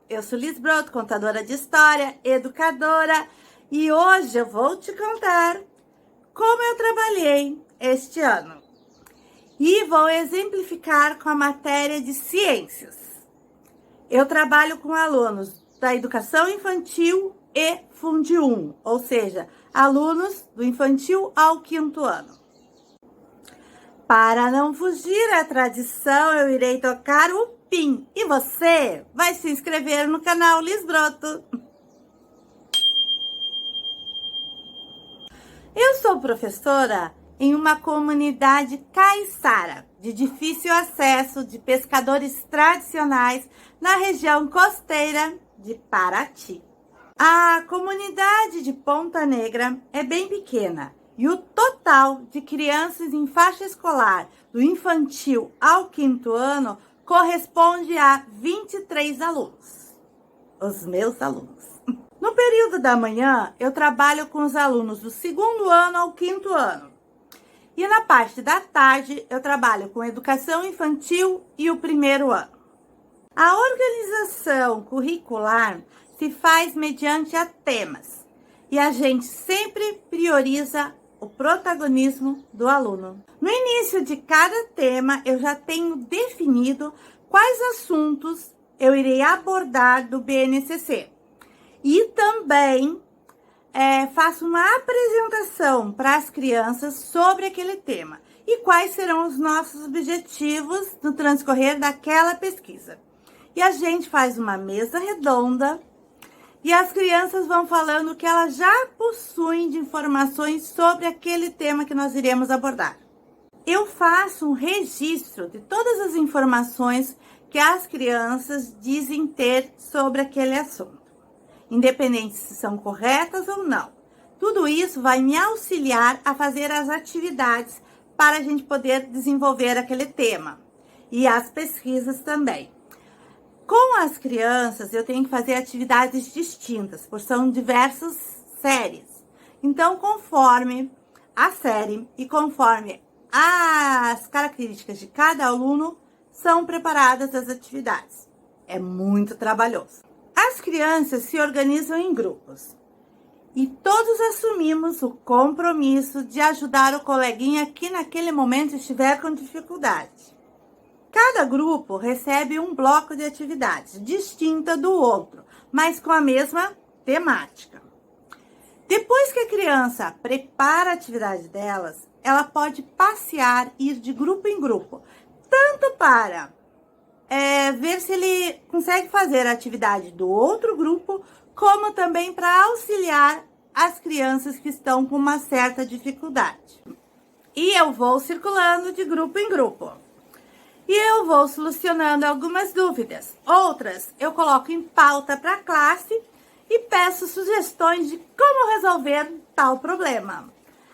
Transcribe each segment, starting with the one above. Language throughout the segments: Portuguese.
Eu sou Liz Broto, contadora de história, educadora, e hoje eu vou te contar como eu trabalhei este ano. E vou exemplificar com a matéria de ciências. Eu trabalho com alunos da educação infantil e Fundi 1, ou seja, alunos do infantil ao 5º ano. Para não fugir à tradição, eu irei tocar o PIN e você vai se inscrever no canal Liz Broto. Eu sou professora em uma comunidade caiçara, de difícil acesso, de pescadores tradicionais na região costeira de Paraty. A comunidade de Ponta Negra é bem pequena e o total de crianças em faixa escolar do infantil ao 5º ano corresponde a 23 alunos, os meus alunos. No período da manhã, eu trabalho com os alunos do 2º ano ao 5º ano. E na parte da tarde, eu trabalho com educação infantil e o 1º ano. A organização curricular se faz mediante a temas. E a gente sempre prioriza o protagonismo do aluno. No início de cada tema, eu já tenho definido quais assuntos eu irei abordar do BNCC. E também faço uma apresentação para as crianças sobre aquele tema e quais serão os nossos objetivos no transcorrer daquela pesquisa. E a gente faz uma mesa redonda e as crianças vão falando o que elas já possuem de informações sobre aquele tema que nós iremos abordar. Eu faço um registro de todas as informações que as crianças dizem ter sobre aquele assunto, independente se são corretas ou não. Tudo isso vai me auxiliar a fazer as atividades para a gente poder desenvolver aquele tema e as pesquisas também. Com as crianças, eu tenho que fazer atividades distintas, porque são diversas séries. Então, conforme a série e conforme as características de cada aluno, são preparadas as atividades. É muito trabalhoso. As crianças se organizam em grupos e todos assumimos o compromisso de ajudar o coleguinha que naquele momento estiver com dificuldade. Cada grupo recebe um bloco de atividades distinta do outro, mas com a mesma temática. Depois que a criança prepara a atividade delas, ela pode passear e ir de grupo em grupo, tanto para ver se ele consegue fazer a atividade do outro grupo, como também para auxiliar as crianças que estão com uma certa dificuldade. E eu vou circulando de grupo em grupo. E eu vou solucionando algumas dúvidas. Outras eu coloco em pauta para a classe e peço sugestões de como resolver tal problema.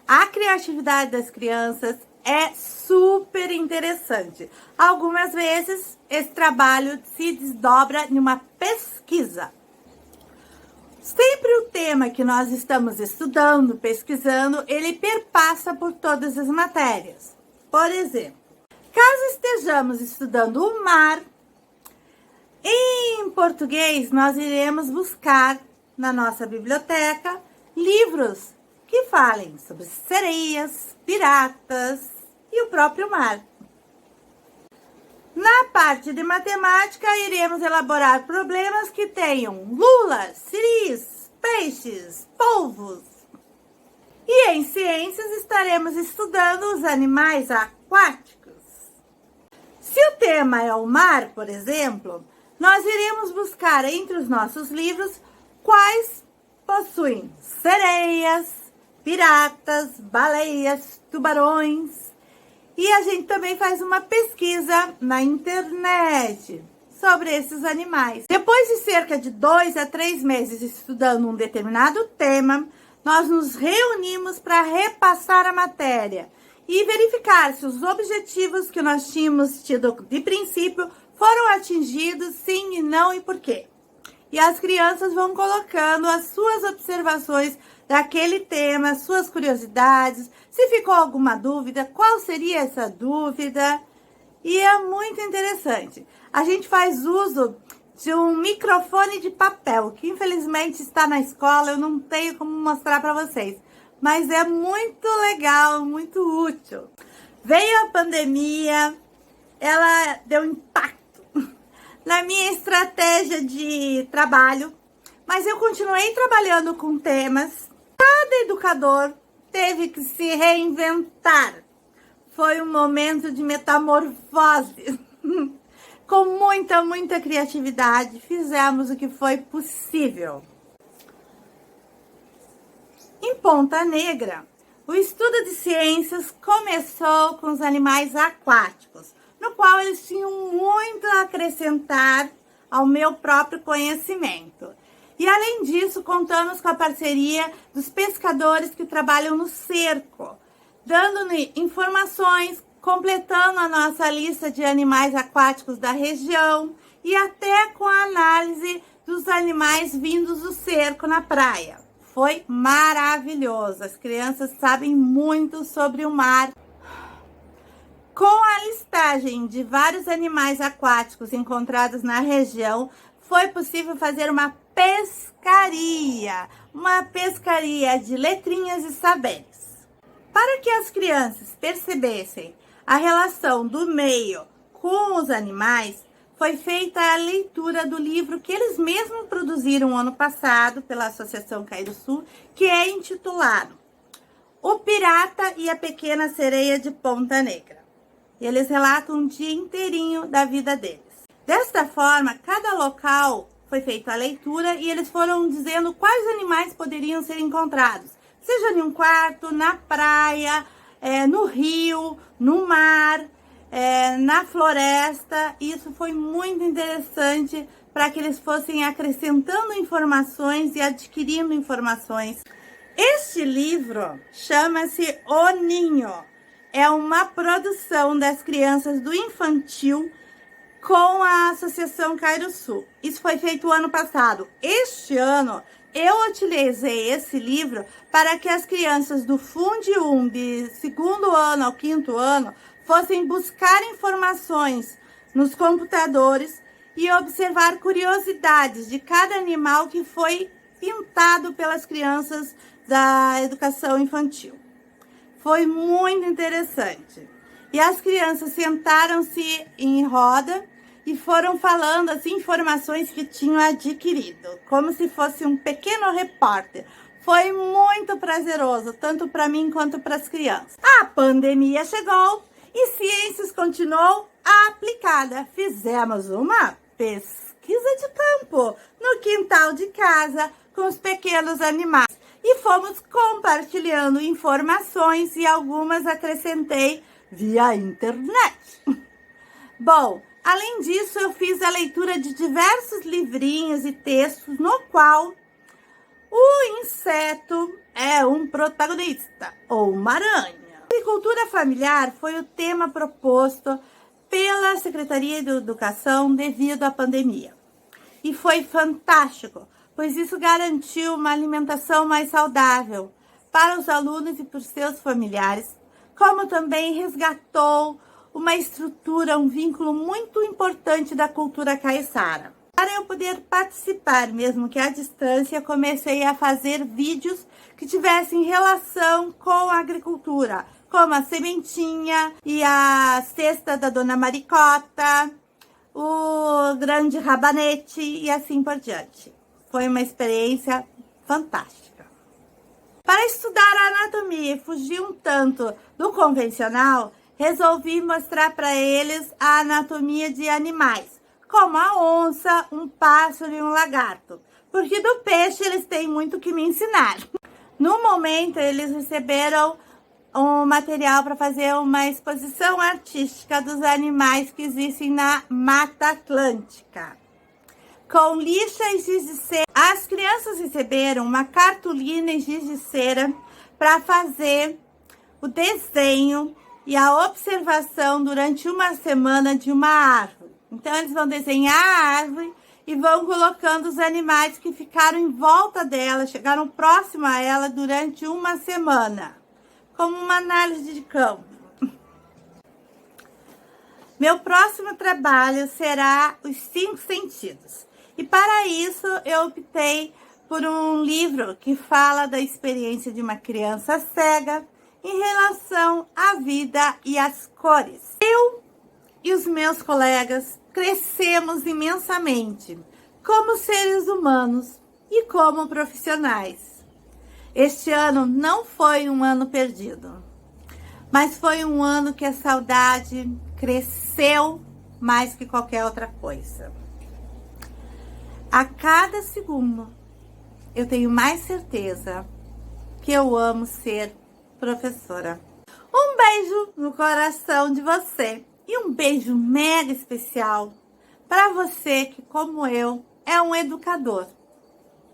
A criatividade das crianças é super interessante. Algumas vezes esse trabalho se desdobra em uma pesquisa. Sempre o tema que nós estamos estudando, pesquisando, ele perpassa por todas as matérias. Por exemplo, caso estejamos estudando o mar, em português nós iremos buscar na nossa biblioteca livros que falem sobre sereias, piratas e o próprio mar. Na parte de matemática, iremos elaborar problemas que tenham lulas, siris, peixes, polvos. E em ciências estaremos estudando os animais aquáticos. Se o tema é o mar, por exemplo, nós iremos buscar entre os nossos livros quais possuem sereias, piratas, baleias, tubarões. E a gente também faz uma pesquisa na internet sobre esses animais. Depois de cerca de 2 a 3 meses estudando um determinado tema, nós nos reunimos para repassar a matéria e verificar se os objetivos que nós tínhamos tido de princípio foram atingidos, sim e não, e por quê. E as crianças vão colocando as suas observações daquele tema, suas curiosidades, se ficou alguma dúvida, qual seria essa dúvida? E é muito interessante. A gente faz uso de um microfone de papel, que infelizmente está na escola, eu não tenho como mostrar para vocês, mas é muito legal, muito útil. Veio a pandemia, ela deu impacto na minha estratégia de trabalho, mas eu continuei trabalhando com temas. Cada educador teve que se reinventar. Foi um momento de metamorfose. Com muita criatividade, fizemos o que foi possível. Em Ponta Negra, o estudo de ciências começou com os animais aquáticos, no qual eles tinham muito a acrescentar ao meu próprio conhecimento. E além disso, contamos com a parceria dos pescadores que trabalham no cerco, dando-nos informações, completando a nossa lista de animais aquáticos da região e até com a análise dos animais vindos do cerco na praia. Foi maravilhoso, as crianças sabem muito sobre o mar. Com a listagem de vários animais aquáticos encontrados na região, foi possível fazer uma pescaria de letrinhas e saberes. Para que as crianças percebessem a relação do meio com os animais, foi feita a leitura do livro que eles mesmos produziram ano passado pela Associação Cairuçu, que é intitulado O Pirata e a Pequena Sereia de Ponta Negra. E eles relatam um dia inteirinho da vida deles. Desta forma, cada local foi feita a leitura e eles foram dizendo quais animais poderiam ser encontrados, seja em um quarto, na praia, no rio, no mar, na floresta. Isso foi muito interessante para que eles fossem acrescentando informações e adquirindo informações. Este livro chama-se O Ninho. É uma produção das crianças do infantil com a Associação Cairuçu. Isso foi feito o ano passado. Este ano, eu utilizei esse livro para que as crianças do Fundo 1, de segundo ano ao quinto ano, fossem buscar informações nos computadores e observar curiosidades de cada animal que foi pintado pelas crianças da educação infantil. Foi muito interessante. E as crianças sentaram-se em roda e foram falando as informações que tinham adquirido, como se fosse um pequeno repórter. Foi muito prazeroso, tanto para mim quanto para as crianças. A pandemia chegou e ciências continuou aplicada. Fizemos uma pesquisa de campo no quintal de casa com os pequenos animais e fomos compartilhando informações e algumas acrescentei via internet. Bom, além disso, eu fiz a leitura de diversos livrinhos e textos no qual o inseto é um protagonista, ou uma aranha. Agricultura familiar foi o tema proposto pela Secretaria de Educação devido à pandemia. E foi fantástico, pois isso garantiu uma alimentação mais saudável para os alunos e para os seus familiares, como também resgatou uma estrutura, um vínculo muito importante da cultura caiçara. Para eu poder participar, mesmo que à distância, comecei a fazer vídeos que tivessem relação com a agricultura, como a sementinha e a cesta da Dona Maricota, o grande rabanete e assim por diante. Foi uma experiência fantástica. Para estudar a anatomia e fugir um tanto do convencional, resolvi mostrar para eles a anatomia de animais, como a onça, um pássaro e um lagarto, porque do peixe eles têm muito que me ensinar. No momento, eles receberam um material para fazer uma exposição artística dos animais que existem na Mata Atlântica, com lixa e giz de cera. As crianças receberam uma cartolina e giz de cera para fazer o desenho e a observação durante uma semana de uma árvore. Então, eles vão desenhar a árvore e vão colocando os animais que ficaram em volta dela, chegaram próximo a ela durante uma semana, como uma análise de campo. Meu próximo trabalho será os 5 sentidos. E para isso eu optei por um livro que fala da experiência de uma criança cega em relação à vida e às cores. Eu e os meus colegas crescemos imensamente como seres humanos e como profissionais. Este ano não foi um ano perdido, mas foi um ano que a saudade cresceu mais que qualquer outra coisa. A cada segundo, eu tenho mais certeza que eu amo ser professora. Um beijo no coração de você e um beijo mega especial para você que, como eu, é um educador.